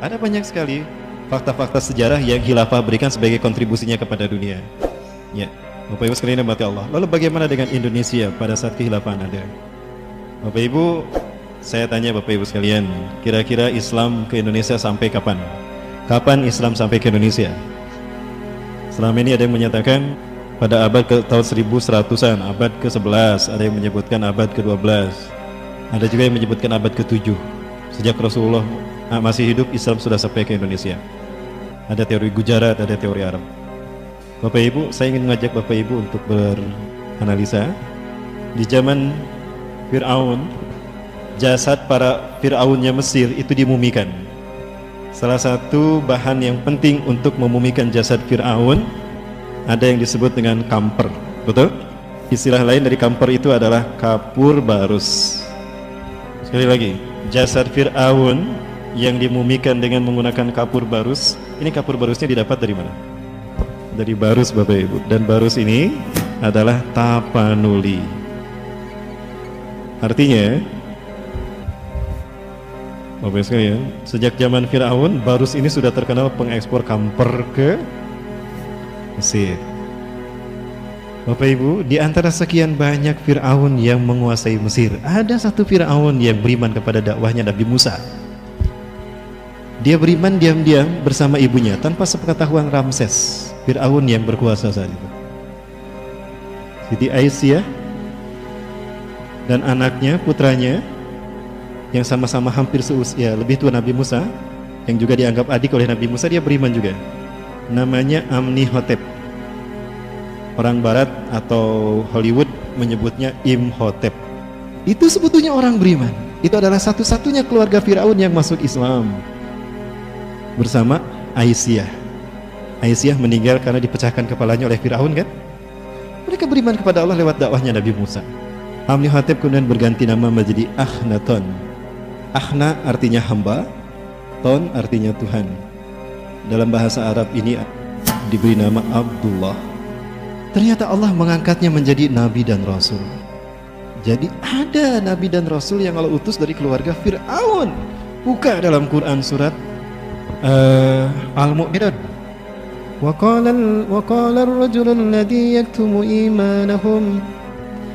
Ada banyak sekali fakta-fakta sejarah yang khilafah berikan sebagai kontribusinya kepada dunia. Ya, Bapak Ibu sekalian yang dirahmati Allah. Lalu bagaimana dengan Indonesia pada saat kekhilafan ada? Bapak Ibu, saya tanya Bapak Ibu sekalian, kira-kira Islam ke Indonesia sampai kapan? Kapan Islam sampai ke Indonesia? Selama ini ada yang menyatakan pada abad ke tahun 1100-an, abad ke-11, ada yang menyebutkan abad ke-12, ada juga yang menyebutkan abad ke-7. Sejak Rasulullah masih hidup, Islam sudah sampai ke Indonesia. Ada teori Gujarat, ada teori Arab. Bapak Ibu, saya ingin mengajak Bapak Ibu untuk beranalisa. Di zaman Fir'aun, jasad para Fir'aunnya Mesir itu dimumikan. Salah satu bahan yang penting untuk memumikan jasad Fir'aun ada yang disebut dengan kamper, betul? Istilah lain dari kamper itu adalah kapur barus. Sekali lagi, jasad Fir'aun yang dimumikan dengan menggunakan kapur barus. Ini kapur barusnya didapat dari mana? Dari barus, Bapak Ibu. Dan barus ini adalah tapanuli. Artinya, Bapak Ibu sekalian, sejak zaman Fir'aun, barus ini sudah terkenal pengekspor kamper ke Mesir. Bapak Ibu, di antara sekian banyak Fir'aun yang menguasai Mesir, ada satu Fir'aun yang beriman kepada dakwahnya Nabi Musa. Dia beriman diam-diam bersama ibunya tanpa sepengetahuan Ramses, Fir'aun yang berkuasa saat itu. Siti Aisyah dan anaknya, putranya yang sama-sama hampir seusia, lebih tua Nabi Musa, yang juga dianggap adik oleh Nabi Musa, dia beriman juga. Namanya Amnihotep. Orang Barat atau Hollywood menyebutnya Imhotep. Itu sebetulnya orang beriman. Itu adalah satu-satunya keluarga Fir'aun yang masuk Islam bersama Aisyah. Aisyah meninggal karena dipecahkan kepalanya oleh Fir'aun, kan? Mereka beriman kepada Allah lewat dakwahnya Nabi Musa. Amnihotep kemudian berganti nama menjadi Akhenaton. Akhna artinya hamba, ton artinya Tuhan. Dalam bahasa Arab ini diberi nama Abdullah. Ternyata Allah mengangkatnya menjadi nabi dan rasul. Jadi ada nabi dan rasul yang Allah utus dari keluarga Fir'aun. Buka dalam Quran surat Al-Mu'minun. Wa qala ar-rajulu alladhi yaktumu imanahum.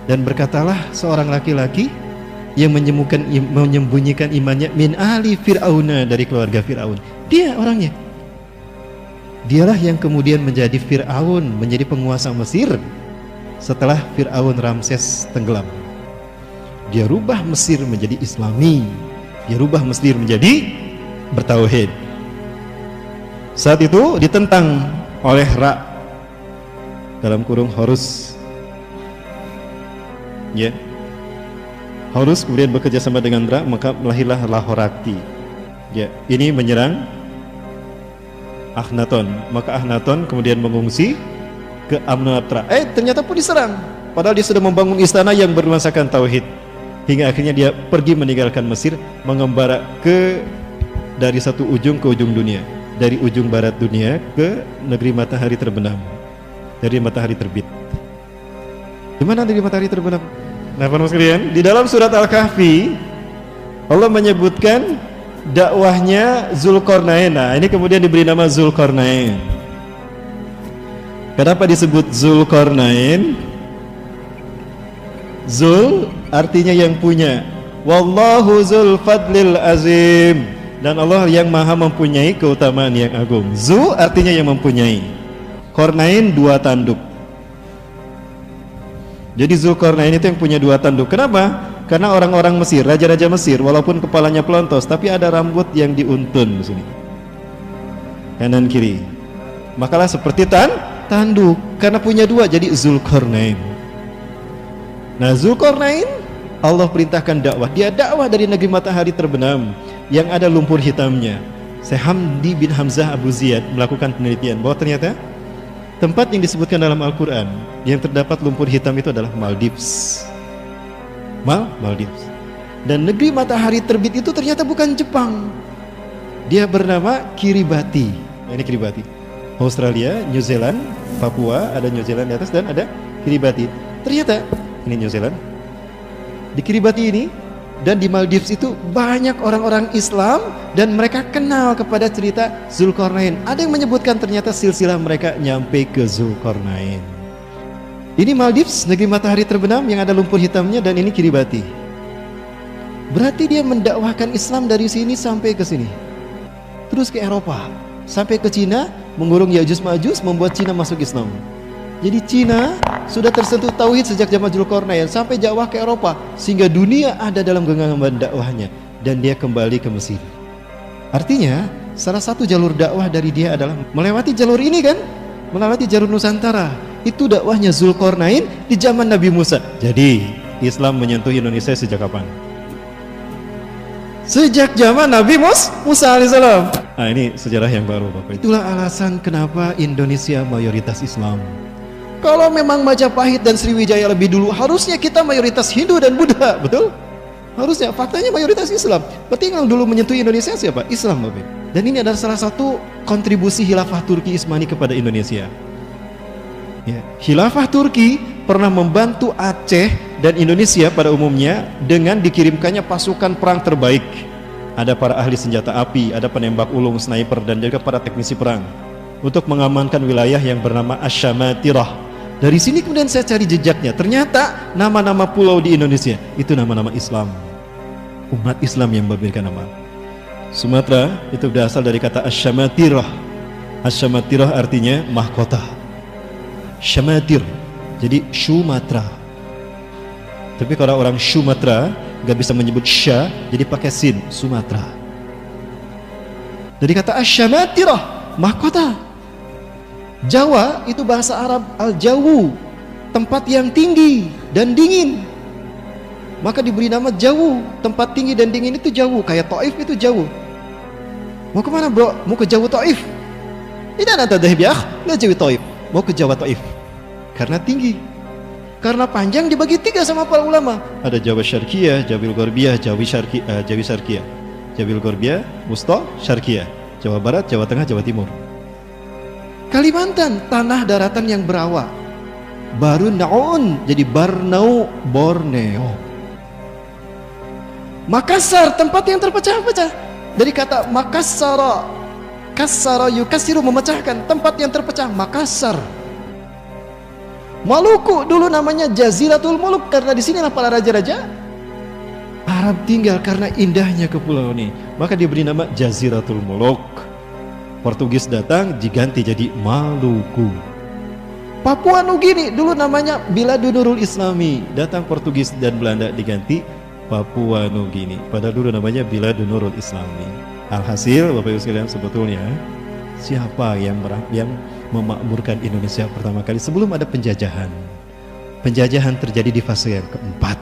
Dan berkatalah seorang laki-laki yang menyembunyikan imannya min ahli Fir'auna, dari keluarga Fir'aun. Dia orangnya. Dialah yang kemudian menjadi Fir'aun, menjadi penguasa Mesir setelah Fir'aun Ramses tenggelam. Dia rubah Mesir menjadi Islami. Dia rubah Mesir menjadi bertauhid. Saat itu ditentang oleh Ra, dalam kurung Horus. Ya. Horus kemudian bekerja sama dengan Ra, maka lahirlah Lahorakti. Ya, ini menyerang Akhenaton. Maka Akhenaton kemudian mengungsi ke Amnatra. Ternyata pun diserang. Padahal dia sudah membangun istana yang bernuansakan tauhid. Hingga akhirnya dia pergi meninggalkan Mesir, mengembara dari satu ujung ke ujung dunia. Dari ujung barat dunia ke negeri matahari terbenam. Dari matahari terbit. Di mana negeri matahari terbenam? Nah, Bapak sekalian, di dalam surat Al-Kahfi Allah menyebutkan dakwahnya Zulkarnain. Nah, ini kemudian diberi nama Zulkarnain. Kenapa disebut Zulkarnain? Zul artinya yang punya. Wallahu Zul Fadlil Azim. Dan Allah yang maha mempunyai keutamaan yang agung. Zu artinya yang mempunyai. Kornain dua tanduk. Jadi Zulkarnain itu yang punya dua tanduk. Kenapa? Karena orang-orang Mesir, raja-raja Mesir, walaupun kepalanya pelontos, tapi ada rambut yang diuntun di sini, kanan kiri. Makalah seperti tanduk. Karena punya dua, jadi Zulkarnain. Nah, Zulkarnain Allah perintahkan dakwah. Dia dakwah dari negeri matahari terbenam yang ada lumpur hitamnya. Syekh Hamdi bin Hamzah Abu Ziyad melakukan penelitian bahwa ternyata tempat yang disebutkan dalam Al-Quran yang terdapat lumpur hitam itu adalah Maldives. Maldives. Dan negeri matahari terbit itu ternyata bukan Jepang. Dia bernama Kiribati. Nah, ini Kiribati. Australia, New Zealand, Papua, ada New Zealand di atas dan ada Kiribati. Ternyata ini New Zealand. Di Kiribati ini dan di Maldives itu banyak orang-orang Islam dan mereka kenal kepada cerita Zulkarnain. Ada yang menyebutkan ternyata silsilah mereka nyampe ke Zulkarnain. Ini Maldives, negeri matahari terbenam yang ada lumpur hitamnya, dan ini Kiribati. Berarti dia mendakwahkan Islam dari sini sampai ke sini, terus ke Eropa, sampai ke Cina, mengurung Ya'juj Ma'juj, membuat Cina masuk Islam. Jadi Cina sudah tersentuh tauhid sejak zaman Zulkarnain sampai dakwah ke Eropa, sehingga dunia ada dalam genggaman dakwahnya, dan dia kembali ke Mesir. Artinya salah satu jalur dakwah dari dia adalah melewati jalur ini kan, melewati jalur Nusantara. Itu dakwahnya Zulkarnain di zaman Nabi Musa. Jadi Islam menyentuh Indonesia sejak kapan? Sejak zaman Nabi Musa alaihissalam. Nah, ini sejarah yang baru Bapak. Itulah alasan kenapa Indonesia mayoritas Islam. Kalau memang Majapahit dan Sriwijaya lebih dulu, harusnya kita mayoritas Hindu dan Buddha, betul? Harusnya, faktanya mayoritas Islam. Berarti yang dulu menyentuh Indonesia siapa? Islam, Bapak. Dan ini adalah salah satu kontribusi Khilafah Turki Utsmani kepada Indonesia. Ya, Khilafah Turki pernah membantu Aceh dan Indonesia pada umumnya dengan dikirimkannya pasukan perang terbaik. Ada para ahli senjata api, ada penembak ulung, sniper, dan juga para teknisi perang untuk mengamankan wilayah yang bernama Asy-Syamatirah. Dari sini kemudian saya cari jejaknya. Ternyata nama-nama pulau di Indonesia itu nama-nama Islam. Umat Islam yang memberikan nama. Sumatera itu berasal dari kata Asy-Syamatirah. Asy-Syamatirah artinya mahkota. Syamatir, jadi Sumatera. Tapi kalau orang Sumatera gak bisa menyebut Sya, jadi pakai sin, Sumatera. Dari kata Asy-Syamatirah, mahkota. Jawa itu bahasa Arab Al-Jawu, tempat yang tinggi dan dingin. Maka diberi nama Jawu, tempat tinggi dan dingin itu Jawu. Kayak Taif itu Jawu. Mau kemana bro? Mau ke Jawu Taif? Tidak ada dahib ya, nggak Jawi Taif. Mau ke Jawa Taif karena tinggi, karena panjang, dibagi tiga sama para ulama. Ada Jawa Syarqiyah, Jabil Gharbiyah, Jawi Syarqiyah, Jabil Gharbiyah, Wusta, Syarqiyah, Jawa Barat, Jawa Tengah, Jawa Timur. Kalimantan, tanah daratan yang berawa. Baru Naun, jadi Barnau, Borneo. Makassar, tempat yang terpecah-pecah. Dari kata Makassara, Kassara yukasiru, memecahkan, tempat yang terpecah, Makassar. Maluku dulu namanya Jaziratul Muluk, karena di sinilah para raja-raja Arab tinggal karena indahnya kepulauan ini. Maka diberi nama Jaziratul Muluk. Portugis datang diganti jadi Maluku. Papua Nugini dulu namanya Biladun Nurul Islami, datang Portugis dan Belanda diganti Papua Nugini. Padahal dulu namanya Biladun Nurul Islami. Alhasil Bapak Ibu sekalian, sebetulnya siapa yang memakmurkan Indonesia pertama kali sebelum ada penjajahan? Penjajahan terjadi di fase yang keempat,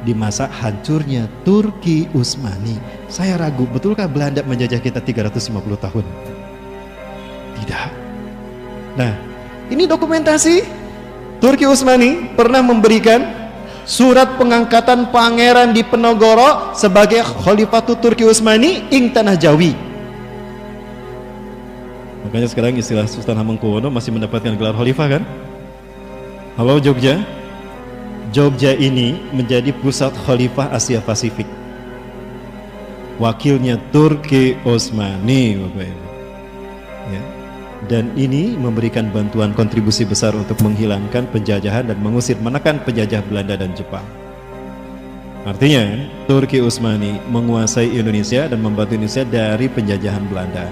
di masa hancurnya Turki Utsmani. Saya ragu, betulkah Belanda menjajah kita 350 tahun? Tidak. Nah, ini dokumentasi. Turki Utsmani pernah memberikan surat pengangkatan Pangeran Diponegoro sebagai Khalifatul Turki Utsmani ing Tanah Jawi. Makanya sekarang istilah Sultan Hamengkubuwono masih mendapatkan gelar khalifah kan? Halo Jogja. Jogja ini menjadi pusat khalifah Asia Pasifik. Wakilnya Turki Utsmani, Bapak Ibu. Ya. Dan ini memberikan bantuan kontribusi besar untuk menghilangkan penjajahan dan mengusir, menekan penjajah Belanda dan Jepang. Artinya Turki Utsmani menguasai Indonesia dan membantu Indonesia dari penjajahan Belanda.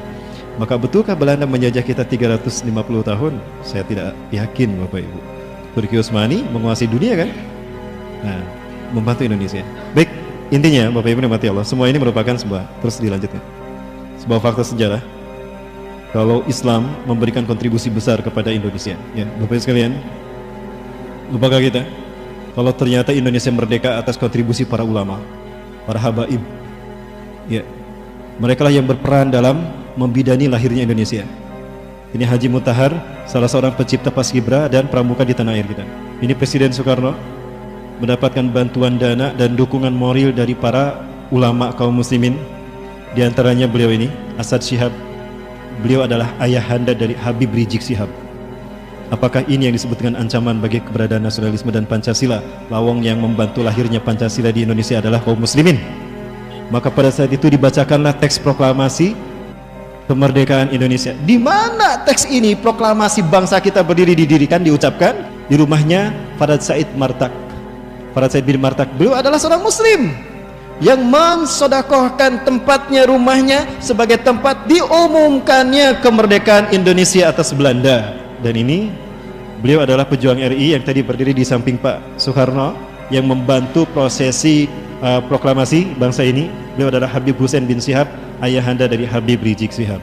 Maka betulkah Belanda menjajah kita 350 tahun? Saya tidak yakin Bapak Ibu. Turki Utsmani menguasai dunia kan? Nah, membantu Indonesia. Baik, intinya Bapak Ibu nikmati Allah, semua ini merupakan sebuah, terus dilanjutkan, sebuah fakta sejarah kalau Islam memberikan kontribusi besar kepada Indonesia. Ya, Bapak Ibu sekalian, lupakah kita kalau ternyata Indonesia merdeka atas kontribusi para ulama, para habaib? Ya, mereka lah yang berperan dalam membidani lahirnya Indonesia. Ini Haji Mutahar, salah seorang pencipta Paskibra dan pramuka di tanah air kita. Ini Presiden Soekarno mendapatkan bantuan dana dan dukungan moral dari para ulama kaum muslimin. Di antaranya beliau ini, Asad Syihab. Beliau adalah ayahanda dari Habib Rizik Syihab. Apakah ini yang disebut dengan ancaman bagi keberadaan nasionalisme dan Pancasila? Lawang yang membantu lahirnya Pancasila di Indonesia adalah kaum muslimin. Maka pada saat itu dibacakanlah teks proklamasi kemerdekaan Indonesia. Di mana teks ini, proklamasi bangsa kita berdiri, didirikan, diucapkan di rumahnya Farhad Said Martak. Farhad Said bin Martak, beliau adalah seorang muslim yang mensodakohkan tempatnya, rumahnya sebagai tempat diumumkannya kemerdekaan Indonesia atas Belanda. Dan ini beliau adalah pejuang RI yang tadi berdiri di samping Pak Soekarno yang membantu prosesi proklamasi bangsa ini. Beliau adalah Habib Hussein bin Syihab, ayahanda dari Habib Rizik Syihab.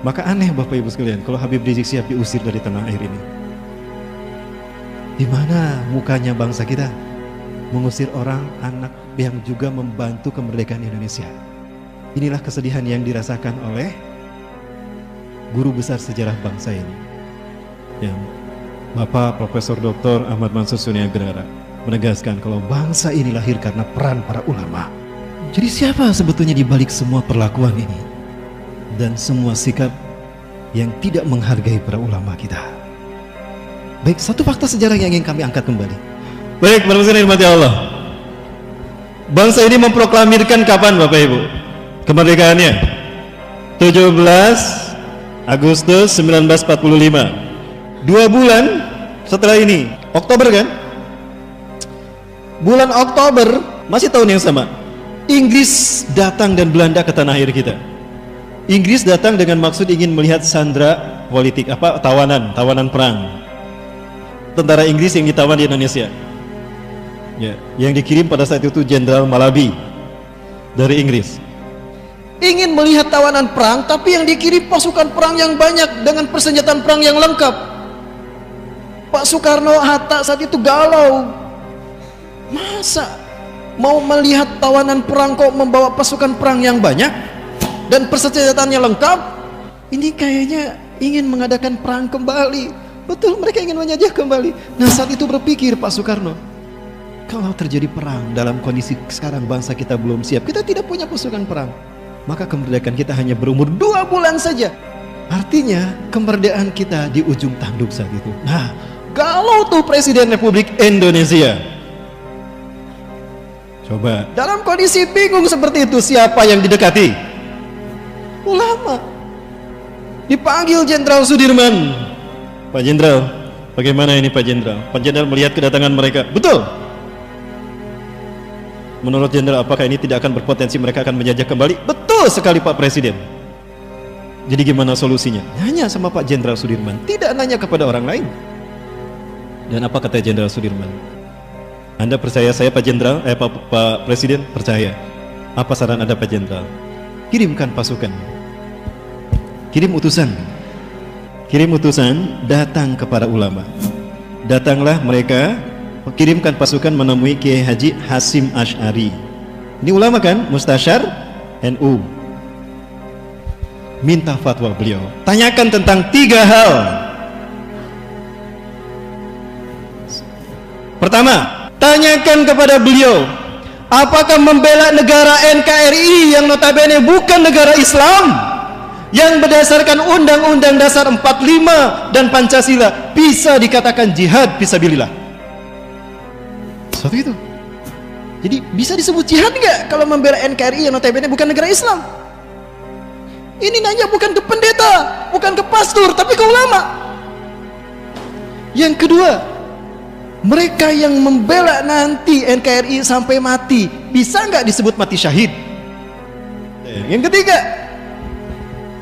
Maka aneh Bapak Ibu sekalian kalau Habib Rizik Syihab diusir dari tanah air ini. Di mana mukanya bangsa kita mengusir orang, anak yang juga membantu kemerdekaan Indonesia? Inilah kesedihan yang dirasakan oleh guru besar sejarah bangsa ini, yang Bapak Profesor Dr. Ahmad Mansur Suniagrara menegaskan kalau bangsa ini lahir karena peran para ulama. Jadi siapa sebetulnya di balik semua perlakuan ini dan semua sikap yang tidak menghargai para ulama kita? Baik, satu fakta sejarah yang ingin kami angkat kembali. Baik, para nikmati Allah. Bangsa ini memproklamirkan kapan Bapak Ibu kemerdekaannya? 17 Agustus 1945. 2 bulan setelah ini, Oktober kan? Bulan Oktober, masih tahun yang sama, Inggris datang dan Belanda ke tanah air kita. Inggris datang dengan maksud ingin melihat sandera politik, tawanan perang. Tentara Inggris yang ditawan di Indonesia. Ya, yang dikirim pada saat itu Jenderal Malabi dari Inggris. Ingin melihat tawanan perang, tapi yang dikirim pasukan perang yang banyak dengan persenjataan perang yang lengkap. Pak Soekarno, Hatta saat itu galau. Masa mau melihat tawanan perang kok membawa pasukan perang yang banyak dan persenjataannya lengkap? Ini kayaknya ingin mengadakan perang kembali. Betul, mereka ingin menjajah kembali. Nah, saat itu berpikir Pak Soekarno, kalau terjadi perang dalam kondisi sekarang bangsa kita belum siap, kita tidak punya pasukan perang, maka kemerdekaan kita hanya berumur 2 bulan saja. Artinya kemerdekaan kita di ujung tanduk saat itu. Nah, kalau tuh Presiden Republik Indonesia coba dalam kondisi bingung seperti itu, siapa yang didekati? Ulama. Dipanggil Jenderal Sudirman. Pak Jenderal, bagaimana ini Pak Jenderal? Pak Jenderal melihat kedatangan mereka. Betul. Menurut Jenderal, apakah ini tidak akan berpotensi mereka akan menjajah kembali? Betul sekali Pak Presiden. Jadi gimana solusinya? Nanya sama Pak Jenderal Sudirman, tidak nanya kepada orang lain. Dan apa kata Jenderal Sudirman? Anda percaya saya Pak Jenderal? Pak Presiden percaya. Apa saran Anda Pak Jenderal? Kirimkan pasukan, kirim utusan. Kirim utusan datang kepada ulama. Datanglah mereka, kirimkan pasukan menemui Kiai Haji Hasim Asy'ari. Ini ulama kan, mustasyar NU. Minta fatwa beliau. Tanyakan tentang 3 hal. Pertama, tanyakan kepada beliau, apakah membela negara NKRI yang notabene bukan negara Islam, yang berdasarkan Undang-Undang Dasar 45 dan Pancasila bisa dikatakan jihad fisabilillah? Seperti itu. Jadi bisa disebut jihad nggak kalau membela NKRI yang notabene bukan negara Islam? Ini nanya bukan ke pendeta, bukan ke pastor, tapi ke ulama. Yang kedua, mereka yang membela nanti NKRI sampai mati, bisa nggak disebut mati syahid? Yang ketiga,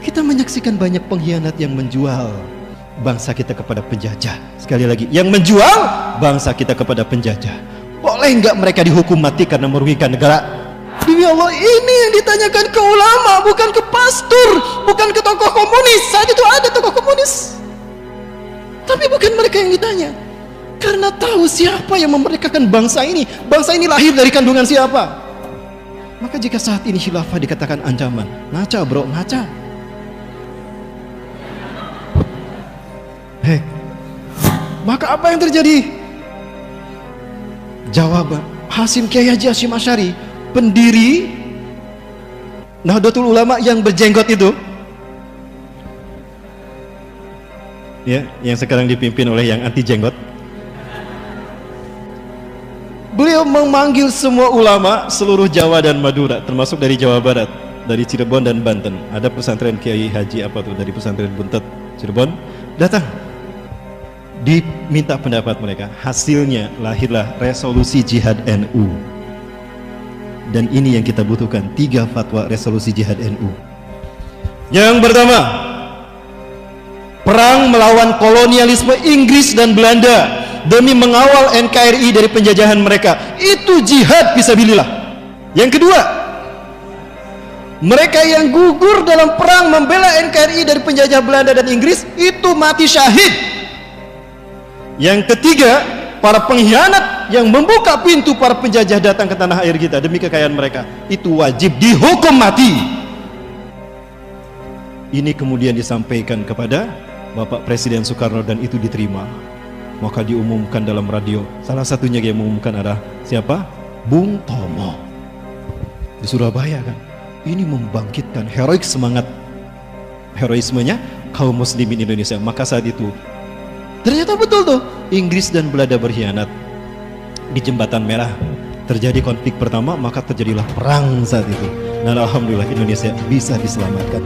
kita menyaksikan banyak pengkhianat yang menjual bangsa kita kepada penjajah. Sekali lagi, yang menjual bangsa kita kepada penjajah. Boleh nggak mereka dihukum mati karena merugikan negara? Demi Allah, ini yang ditanyakan ke ulama, bukan ke pastor, bukan ke tokoh komunis. Saat itu ada tokoh komunis, tapi bukan mereka yang ditanya. Karena tahu siapa yang memerdekakan bangsa ini. Bangsa ini lahir dari kandungan siapa? Maka jika saat ini khilafah dikatakan ancaman, ngaca bro, ngaca. Hei, maka apa yang terjadi? Jawaban Kiai Haji Hasim Asy'ari, pendiri Nahdlatul Ulama yang berjenggot itu. ya, yang sekarang dipimpin oleh yang anti jenggot. Beliau memanggil semua ulama seluruh Jawa dan Madura, termasuk dari Jawa Barat, dari Cirebon dan Banten. Ada pesantren Kiai Haji apa tuh, dari pesantren Buntet Cirebon, datang diminta pendapat mereka. Hasilnya lahirlah resolusi jihad NU. Dan ini yang kita butuhkan, 3 fatwa resolusi jihad NU. Yang pertama, perang melawan kolonialisme Inggris dan Belanda demi mengawal NKRI dari penjajahan mereka. Itu jihad fisabilillah. Yang kedua, mereka yang gugur dalam perang membela NKRI dari penjajah Belanda dan Inggris itu mati syahid. Yang ketiga, para pengkhianat yang membuka pintu para penjajah datang ke tanah air kita demi kekayaan mereka, itu wajib dihukum mati. Ini kemudian disampaikan kepada Bapak Presiden Soekarno dan itu diterima. Maka diumumkan dalam radio. Salah satunya yang mengumumkan adalah siapa? Bung Tomo di Surabaya kan. Ini membangkitkan heroik semangat heroismenya kaum muslimin Indonesia. Maka saat itu ternyata betul tuh, Inggris dan Belanda berkhianat. Di Jembatan Merah terjadi konflik pertama, maka terjadilah perang saat itu. Dan alhamdulillah Indonesia bisa diselamatkan.